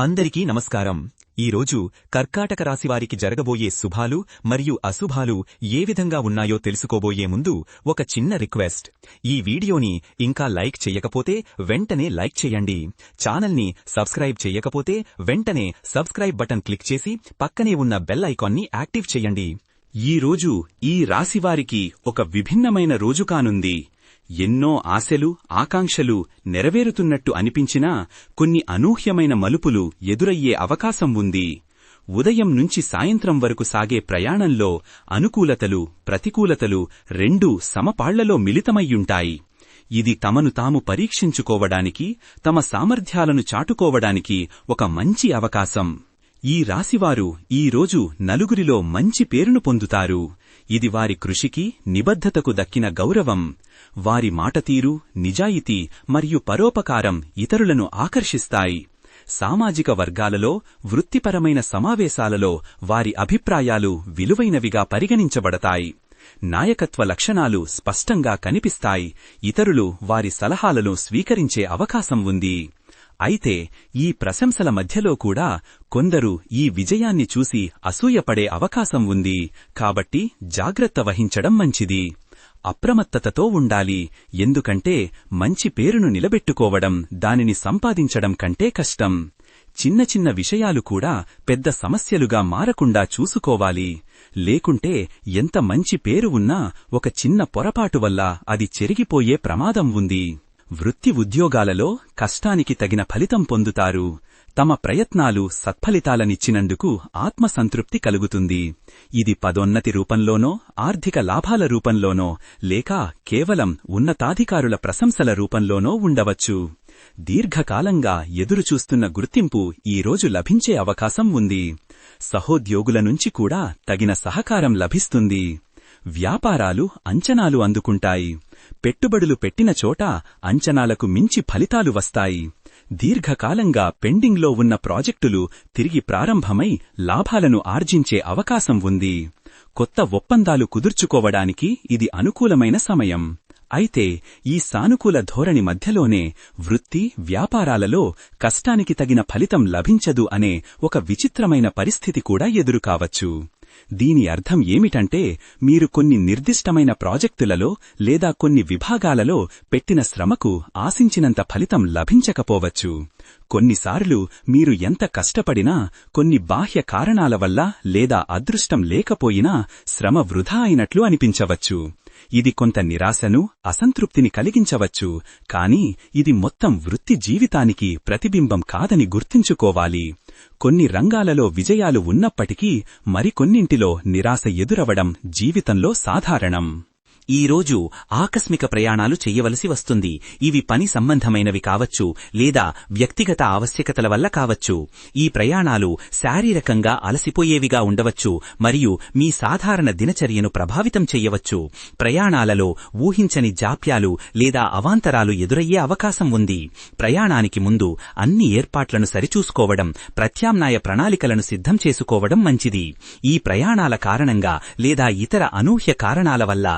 అందరికీ నమస్కారం. ఈరోజు కర్కాటక రాశివారికి జరగబోయే శుభాలు మరియు అశుభాలు ఏ విధంగా ఉన్నాయో తెలుసుకోబోయే ముందు ఒక చిన్న రిక్వెస్ట్. ఈ వీడియోని ఇంకా లైక్ చెయ్యకపోతే వెంటనే లైక్ చేయండి. ఛానల్ని సబ్స్క్రైబ్ చెయ్యకపోతే వెంటనే సబ్స్క్రైబ్ బటన్ క్లిక్ చేసి పక్కనే ఉన్న బెల్ ఐకాన్ని యాక్టివ్ చేయండి. ఈ రోజు ఈ రాశివారికి ఒక విభిన్నమైన రోజు కానుంది. ఎన్నో ఆశలు, ఆకాంక్షలు నెరవేరుతున్నట్టు అనిపించినా కొన్ని అనూహ్యమైన మలుపులు ఎదురయ్యే అవకాశం ఉంది. ఉదయం నుంచి సాయంత్రం వరకు సాగే ప్రయాణంలో అనుకూలతలు, ప్రతికూలతలు రెండూ సమపాళ్లలో మిళితమయ్యుంటాయి. ఇది తమను తాము పరీక్షించుకోవడానికి, తమ సామర్థ్యాలను చాటుకోవడానికి ఒక మంచి అవకాశం. ఈ రాశివారు ఈరోజు నలుగురిలో మంచి పేరును పొందుతారు. ఇది వారి కృషికి, నిబద్ధతకు దక్కిన గౌరవం. వారి మాటతీరు, నిజాయితీ మరియు పరోపకారం ఇతరులను ఆకర్షిస్తాయి. సామాజిక వర్గాలలో, వృత్తిపరమైన సమావేశాలలో వారి అభిప్రాయాలు విలువైనవిగా పరిగణించబడతాయి. నాయకత్వ లక్షణాలు స్పష్టంగా కనిపిస్తాయి. ఇతరులు వారి సలహాలను స్వీకరించే అవకాశం ఉంది. అయితే ఈ ప్రశంసల మధ్యలో కూడా కొందరు ఈ విజయాన్ని చూసి అసూయపడే అవకాశం ఉంది. కాబట్టి జాగ్రత్త వహించడం మంచిది. అప్రమత్తతతో ఉండాలి. ఎందుకంటే మంచి పేరును నిలబెట్టుకోవడం, దానిని సంపాదించడం కంటే కష్టం. చిన్న చిన్న విషయాలు కూడా పెద్ద సమస్యలుగా మారకుండా చూసుకోవాలి. లేకుంటే ఎంత మంచి పేరు ఉన్నా ఒక చిన్న పొరపాటు వల్ల అది చెరిగిపోయే ప్రమాదం ఉంది. వృత్తి ఉద్యోగాలలో కష్టానికి తగిన ఫలితం పొందుతారు. తమ ప్రయత్నాలు సత్ఫలితాలనిచ్చినందుకు ఆత్మసంతృప్తి కలుగుతుంది. ఇది పదోన్నతి రూపంలోనో, ఆర్థిక లాభాల రూపంలోనో, లేక కేవలం ఉన్నతాధికారుల ప్రశంసల రూపంలోనో ఉండవచ్చు. దీర్ఘకాలంగా ఎదురుచూస్తున్న గుర్తింపు ఈరోజు లభించే అవకాశం ఉంది. సహోద్యోగుల నుంచి కూడా తగిన సహకారం లభిస్తుంది. వ్యాపారాలు అంచనాలు అందుకుంటాయి. పెట్టుబడులు పెట్టిన చోట అంచనాలకు మించి ఫలితాలు వస్తాయి. దీర్ఘకాలంగా పెండింగ్లో ఉన్న ప్రాజెక్టులు తిరిగి ప్రారంభమై లాభాలను ఆర్జించే అవకాశం ఉంది. కొత్త ఒప్పందాలు కుదుర్చుకోవడానికి ఇది అనుకూలమైన సమయం. అయితే ఈ సానుకూల ధోరణి మధ్యలోనే వృత్తి, వ్యాపారాలలో కష్టానికి తగిన ఫలితం లభించదు అనే ఒక విచిత్రమైన పరిస్థితి కూడా ఎదురుకావచ్చు. దీని అర్థం ఏమిటంటే, మీరు కొన్ని నిర్దిష్టమైన ప్రాజెక్టులలో లేదా కొన్ని విభాగాలలో పెట్టిన శ్రమకు ఆశించినంత ఫలితం లభించకపోవచ్చు. కొన్నిసార్లు మీరు ఎంత కష్టపడినా కొన్ని బాహ్య కారణాల వల్ల లేదా అదృష్టం లేకపోయినా శ్రమ వృధా అయినట్లు అనిపించవచ్చు. ఇది కొంత నిరాశను, అసంతృప్తిని కలిగించవచ్చు. కానీ ఇది మొత్తం వృత్తి జీవితానికి ప్రతిబింబం కాదని గుర్తుంచుకోవాలి. కొన్ని రంగాలలో విజయాలు ఉన్నప్పటికీ మరికొన్నింటిలో నిరాశ ఎదురవడం జీవితంలో సాధారణం. ఈరోజు ఆకస్మిక ప్రయాణాలు చెయ్యవలసి వస్తుంది. ఇవి పని సంబంధమైనవి కావచ్చు, లేదా వ్యక్తిగత ఆవశ్యకతల వల్ల కావచ్చు. ఈ ప్రయాణాలు శారీరకంగా అలసిపోయేవిగా ఉండవచ్చు మరియు మీ సాధారణ దినచర్యను ప్రభావితం చెయ్యవచ్చు. ప్రయాణాలలో ఊహించని జాప్యాలు లేదా అవాంతరాలు ఎదురయ్యే అవకాశం ఉంది. ప్రయాణానికి ముందు అన్ని ఏర్పాట్లను సరిచూసుకోవడం, ప్రత్యామ్నాయ ప్రణాళికలను సిద్ధం చేసుకోవడం మంచిది. ఈ ప్రయాణాల కారణంగా లేదా ఇతర అనూహ్య కారణాల వల్ల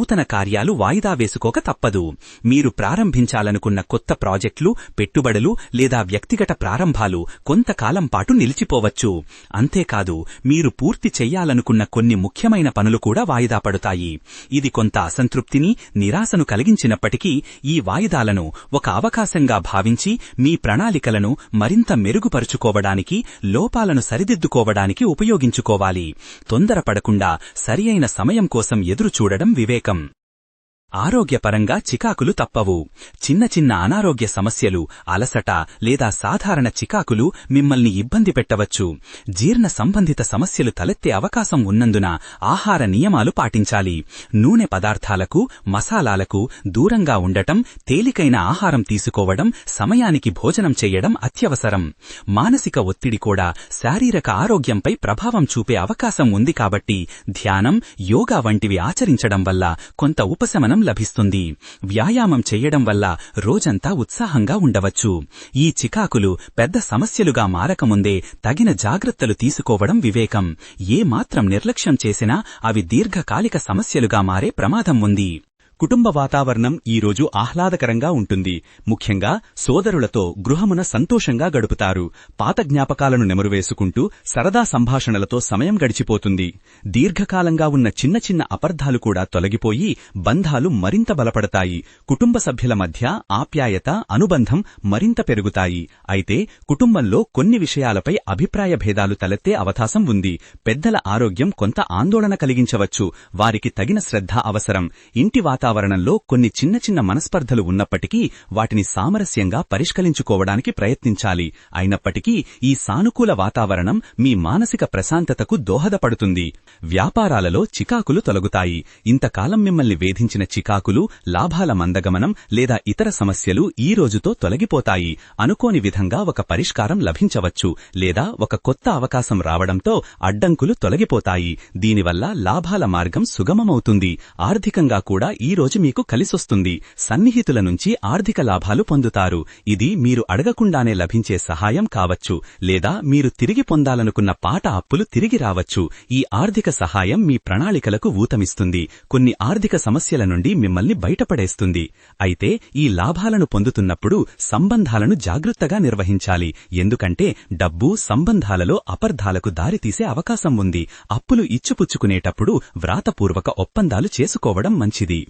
నూతన కార్యాలు వాయిదా వేసుకోక తప్పదు. మీరు ప్రారంభించాలనుకున్న కొత్త ప్రాజెక్టులు, పెట్టుబడులు లేదా వ్యక్తిగత ప్రారంభాలు కొంతకాలం పాటు నిలిచిపోవచ్చు. అంతేకాదు, మీరు పూర్తి చెయ్యాలనుకున్న కొన్ని ముఖ్యమైన పనులు కూడా వాయిదా పడుతాయి. ఇది కొంత అసంతృప్తిని, నిరాశను కలిగించినప్పటికీ ఈ వాయిదాలను ఒక అవకాశంగా భావించి మీ ప్రణాళికలను మరింత మెరుగుపరుచుకోవడానికి, లోపాలను సరిదిద్దుకోవడానికి ఉపయోగించుకోవాలి. తొందరపడకుండా సరియైన సమయం కోసం ఎదురుచూడడం వివేకం. ఆరోగ్యపరంగా చికాకులు తప్పవు. చిన్న చిన్న అనారోగ్య సమస్యలు, అలసట లేదా సాధారణ చికాకులు మిమ్మల్ని ఇబ్బంది పెట్టవచ్చు. జీర్ణ సంబంధిత సమస్యలు తలెత్తే అవకాశం ఉన్నందున ఆహార నియమాలు పాటించాలి. నూనె పదార్థాలకు, మసాలాలకు దూరంగా ఉండటం, తేలికైన ఆహారం తీసుకోవడం, సమయానికి భోజనం చెయ్యడం అత్యవసరం. మానసిక ఒత్తిడి కూడా శారీరక ఆరోగ్యంపై ప్రభావం చూపే అవకాశం ఉంది. కాబట్టి ధ్యానం, యోగా వంటివి ఆచరించడం వల్ల కొంత ఉపశమనం లభిస్తుంది. వ్యాయామం చెయ్యడం వల్ల రోజంతా ఉత్సాహంగా ఉండవచ్చు. ఈ చికాకులు పెద్ద సమస్యలుగా మారకముందే తగిన జాగ్రత్తలు తీసుకోవడం వివేకం. ఏ మాత్రం నిర్లక్ష్యం చేసినా అవి దీర్ఘకాలిక సమస్యలుగా మారే ప్రమాదం ఉంది. కుటుంబ వాతావరణం ఈరోజు ఆహ్లాదకరంగా ఉంటుంది. ముఖ్యంగా సోదరులతో గృహమున సంతోషంగా గడుపుతారు. పాత జ్ఞాపకాలను నెమరువేసుకుంటూ సరదా సంభాషణలతో సమయం గడిచిపోతుంది. దీర్ఘకాలంగా ఉన్న చిన్న చిన్న అపార్థాలు కూడా తొలగిపోయి బంధాలు మరింత బలపడతాయి. కుటుంబ సభ్యుల మధ్య ఆప్యాయత, అనుబంధం మరింత పెరుగుతాయి. అయితే కుటుంబంలో కొన్ని విషయాలపై అభిప్రాయ భేదాలు తలెత్తే అవకాశం ఉంది. పెద్దల ఆరోగ్యం కొంత ఆందోళన కలిగించవచ్చు. వారికి తగిన శ్రద్ధ అవసరం. ఇంటి వాతావరణంలో కొన్ని చిన్న చిన్న మనస్పర్ధలు ఉన్నప్పటికీ వాటిని సామరస్యంగా పరిష్కరించుకోవడానికి ప్రయత్నించాలి. అయినప్పటికీ ఈ సానుకూల వాతావరణం మీ మానసిక ప్రశాంతతకు దోహదపడుతుంది. వ్యాపారాలలో చికాకులు తొలగుతాయి. ఇంతకాలం మిమ్మల్ని వేధించిన చికాకులు, లాభాల మందగమనం లేదా ఇతర సమస్యలు ఈ రోజుతో తొలగిపోతాయి. అనుకోని విధంగా ఒక పరిష్కారం లభించవచ్చు లేదా ఒక కొత్త అవకాశం రావడంతో అడ్డంకులు తొలగిపోతాయి. దీనివల్ల లాభాల మార్గం సుగమమవుతుంది. ఆర్థికంగా కూడా ఈ రోజు మీకు కలిసొస్తుంది. సన్నిహితుల నుంచి ఆర్థిక లాభాలు పొందుతారు. ఇది మీరు అడగకుండానే లభించే సహాయం కావచ్చు లేదా మీరు తిరిగి పొందాలనుకున్న పాత అప్పులు తిరిగి రావచ్చు. ఈ ఆర్థిక సహాయం మీ ప్రణాళికలకు ఊతమిస్తుంది. కొన్ని ఆర్థిక సమస్యల నుండి మిమ్మల్ని బయటపడేస్తుంది. అయితే ఈ లాభాలను పొందుతున్నప్పుడు సంబంధాలను జాగ్రత్తగా నిర్వహించాలి. ఎందుకంటే డబ్బు సంబంధాలలో అపార్థాలకు దారితీసే అవకాశం ఉంది. అప్పులు ఇచ్చిపుచ్చుకునేటప్పుడు వ్రాతపూర్వక ఒప్పందాలు చేసుకోవడం మంచిది.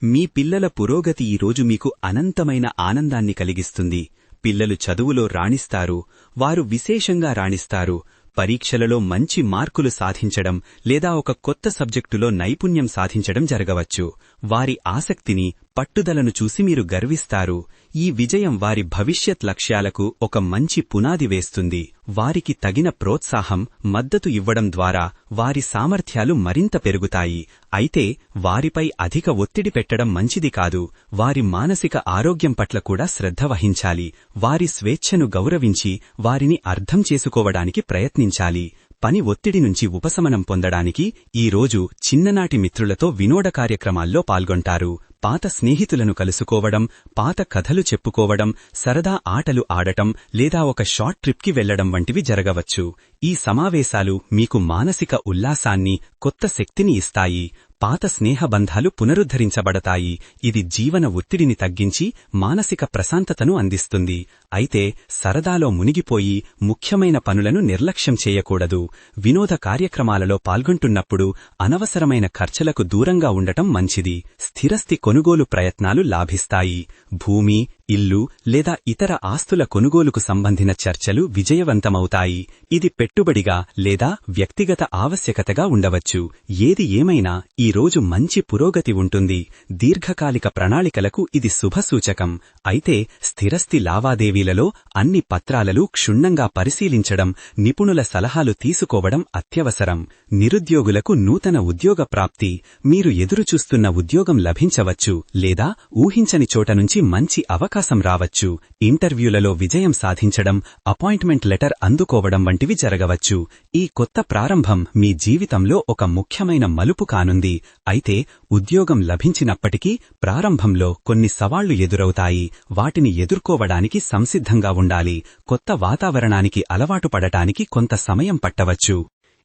మీ పిల్లల పురోగతి ఈరోజు మీకు అనంతమైన ఆనందాన్ని కలిగిస్తుంది. పిల్లలు చదువులో రాణిస్తారు. వారు విశేషంగా రాణిస్తారు. పరీక్షలలో మంచి మార్కులు సాధించడం లేదా ఒక కొత్త సబ్జెక్టులో నైపుణ్యం సాధించడం జరగవచ్చు. వారి ఆసక్తిని, పట్టుదలను చూసి మీరు గర్విస్తారు. ఈ విజయం వారి భవిష్యత్ లక్ష్యాలకు ఒక మంచి పునాది వేస్తుంది. వారికి తగిన ప్రోత్సాహం, మద్దతు ఇవ్వడం ద్వారా వారి సామర్థ్యాలు మరింత పెరుగుతాయి. అయితే వారిపై అధిక ఒత్తిడి పెట్టడం మంచిది కాదు. వారి మానసిక ఆరోగ్యం పట్ల కూడా శ్రద్ధ వహించాలి. వారి స్వేచ్ఛను గౌరవించి వారిని అర్థం చేసుకోవడానికి ప్రయత్నించాలి. పని ఒత్తిడి నుంచి ఉపశమనం పొందడానికి ఈ రోజు చిన్ననాటి మిత్రులతో వినోద కార్యక్రమాల్లో పాల్గొంటారు. పాత స్నేహితులను కలుసుకోవడం, పాత కథలు చెప్పుకోవడం, సరదా ఆటలు ఆడటం లేదా ఒక షార్ట్ ట్రిప్కి వెళ్లడం వంటివి జరగవచ్చు. ఈ సమావేశాలు మీకు మానసిక ఉల్లాసాన్ని, కొత్త శక్తిని ఇస్తాయి. పాత స్నేహబంధాలు పునరుద్ధరించబడతాయి. ఇది జీవన ఒత్తిడిని తగ్గించి మానసిక ప్రశాంతతను అందిస్తుంది. అయితే సరదాలో మునిగిపోయి ముఖ్యమైన పనులను నిర్లక్ష్యం చేయకూడదు. వినోద కార్యక్రమాలలో పాల్గొంటున్నప్పుడు అనవసరమైన ఖర్చులకు దూరంగా ఉండటం మంచిది. స్థిరస్థి కొనుగోలు ప్రయత్నాలు లాభిస్తాయి. భూమి, ఇల్లు లేదా ఇతర ఆస్తుల కొనుగోలుకు సంబంధించిన చర్చలు విజయవంతమవుతాయి. ఇది పెట్టుబడిగా లేదా వ్యక్తిగత ఆవశ్యకతగా ఉండవచ్చు. ఏది ఏమైనా ఈ రోజు మంచి పురోగతి ఉంటుంది. దీర్ఘకాలిక ప్రణాళికలకు ఇది శుభసూచకం. అయితే స్థిరస్థి లావాదేవీలలో అన్ని పత్రాలను క్షుణ్ణంగా పరిశీలించడం, నిపుణుల సలహాలు తీసుకోవడం అత్యవసరం. నిరుద్యోగులకు నూతన ఉద్యోగ ప్రాప్తి. మీరు ఎదురుచూస్తున్న ఉద్యోగం లభించవచ్చు లేదా ఊహించని చోట నుంచి మంచి అవకాశం రావచ్చు. ఇంటర్వ్యూలలో విజయం సాధించడం, అపాయింట్మెంట్ లెటర్ అందుకోవడం వంటివి జరగవచ్చు. ఈ కొత్త ప్రారంభం మీ జీవితంలో ఒక ముఖ్యమైన మలుపు కానుంది. అయితే ఉద్యోగం లభించినప్పటికీ ప్రారంభంలో కొన్ని సవాళ్లు ఎదురవుతాయి. వాటిని ఎదుర్కోవడానికి సంసిద్ధంగా ఉండాలి. కొత్త వాతావరణానికి అలవాటు పడటానికి కొంత సమయం పట్టవచ్చు.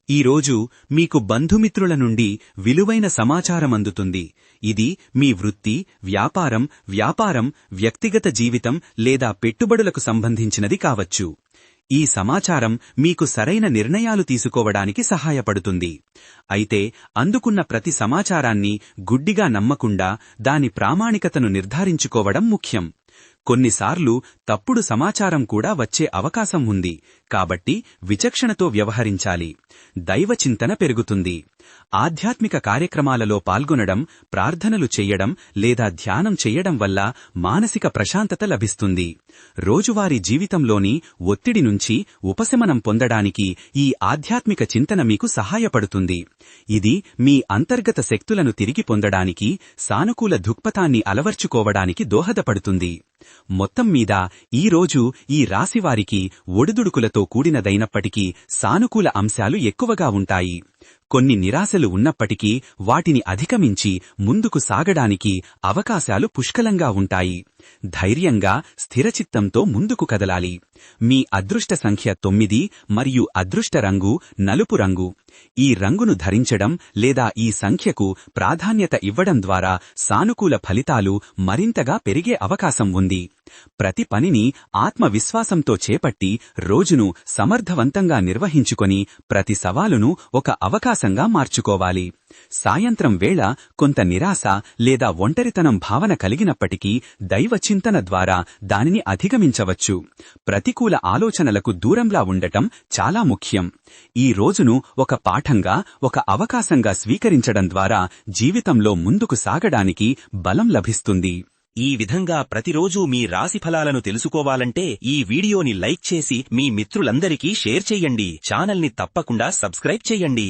ఈరోజు మీకు బంధుమిత్రుల నుండి విలువైన సమాచారం అందుతుంది. ఇది మీ వృత్తి, వ్యాపారం, వ్యక్తిగత జీవితం లేదా పెట్టుబడులకు సంబంధించినది కావచ్చు. ఈ సమాచారం మీకు సరైన నిర్ణయాలు తీసుకోవడానికి సహాయపడుతుంది. అయితే అందుకున్న ప్రతి సమాచారాన్ని గుడ్డిగా నమ్మకుండా దాని ప్రామాణికతను నిర్ధారించుకోవడం ముఖ్యం. కొన్నిసార్లు తప్పుడు సమాచారం కూడా వచ్చే అవకాశం ఉంది. కాబట్టి విచక్షణతో వ్యవహరించాలి. దైవచింతన పెరుగుతుంది. ఆధ్యాత్మిక కార్యక్రమాలలో పాల్గొనడం, ప్రార్థనలు చెయ్యడం లేదా ధ్యానం చెయ్యడం వల్ల మానసిక ప్రశాంతత లభిస్తుంది. రోజువారీ జీవితంలోని ఒత్తిడి నుంచి ఉపశమనం పొందడానికి ఈ ఆధ్యాత్మిక చింతన మీకు సహాయపడుతుంది. ఇది మీ అంతర్గత శక్తులను తిరిగి పొందడానికి, సానుకూల దృక్పథాన్ని అలవర్చుకోవడానికి దోహదపడుతుంది. మొత్తం మీద ఈ రోజు ఈ రాశివారికి ఒడిదుడుకులతో కూడినదైనప్పటికీ సానుకూల అంశాలు ఎక్కువగా ఉంటాయి. కొన్ని నిరాశలు ఉన్నప్పటికీ వాటిని అధిగమించి ముందుకు సాగడానికి అవకాశాలు పుష్కలంగా ఉంటాయి. ధైర్యంగా స్థిరచిత్తంతో ముందుకు కదలాలి. మీ అదృష్ట సంఖ్య 9 మరియు అదృష్ట రంగు నలుపు రంగు. ఈ రంగును ధరించడం లేదా ఈ సంఖ్యకు ప్రాధాన్యత ఇవ్వడం ద్వారా సానుకూల ఫలితాలు మరింతగా పెరిగే అవకాశం ఉంది. ప్రతి పనిని ఆత్మవిశ్వాసంతో చేపట్టి రోజును సమర్థవంతంగా నిర్వహించుకొని ప్రతి సవాలును ఒక అవకాశంగా మార్చుకోవాలి. సాయంత్రం వేళ కొంత నిరాశ లేదా ఒంటరితనం భావన కలిగినప్పటికీ దైవ చింతన ద్వారా దానిని అధిగమించవచ్చు. ప్రతికూల ఆలోచనలకు దూరంగా ఉండటం చాలా ముఖ్యం. ఈ రోజును ఒక పాఠంగా, ఒక అవకాశంగా స్వీకరించడం ద్వారా జీవితంలో ముందుకు సాగడానికి బలం లభిస్తుంది. ఈ విధంగా ప్రతిరోజూ మీ రాశిఫలాలను తెలుసుకోవాలంటే ఈ వీడియోని లైక్ చేసి మీ మిత్రులందరికీ షేర్ చెయ్యండి. ఛానల్ని తప్పకుండా సబ్స్క్రైబ్ చెయ్యండి.